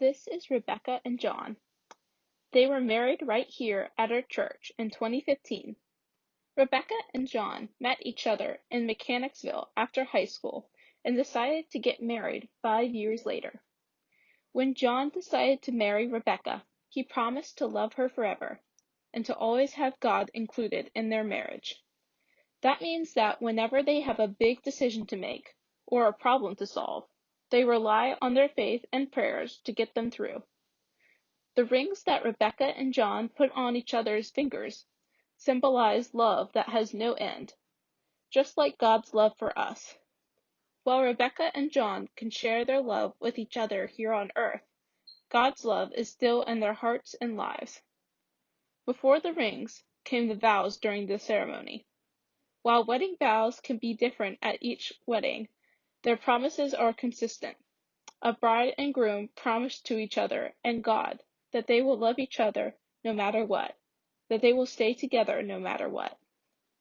This is Rebecca and John. They were married right here at our church in 2015. Rebecca and John met each other in Mechanicsville after high school and decided to get married 5 years later. When John decided to marry Rebecca, he promised to love her forever and to always have God included in their marriage. That means that whenever they have a big decision to make or a problem to solve, they rely on their faith and prayers to get them through. The rings that Rebecca and John put on each other's fingers symbolize love that has no end, just like God's love for us. While Rebecca and John can share their love with each other here on earth, God's love is still in their hearts and lives. Before the rings came the vows during the ceremony. While wedding vows can be different at each wedding, their promises are consistent. A bride and groom promise to each other and God that they will love each other no matter what, that they will stay together no matter what,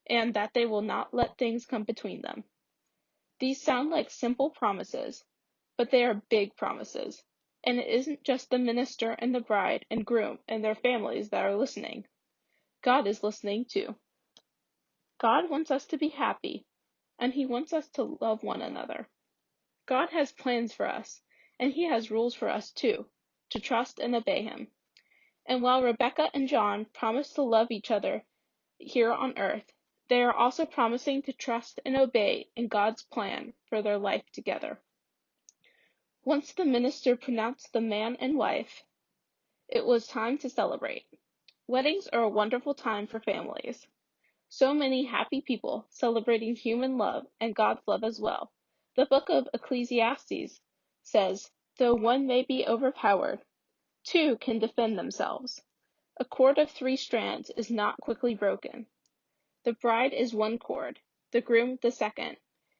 and that they will not let things come between them. These sound like simple promises, but they are big promises, and it isn't just the minister and the bride and groom and their families that are listening. God is listening too. God wants us to be happy, and He wants us to love one another. God has plans for us, and He has rules for us too, to trust and obey Him. And while Rebecca and John promise to love each other here on earth, they are also promising to trust and obey in God's plan for their life together. Once the minister pronounced them man and wife, it was time to celebrate. Weddings are a wonderful time for families. So many happy people celebrating human love and God's love as well. The book of Ecclesiastes says, though one may be overpowered, two can defend themselves. A cord of 3 strands is not quickly broken. The bride is one cord, the groom the second,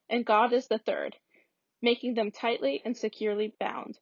and God is the third, making them tightly and securely bound.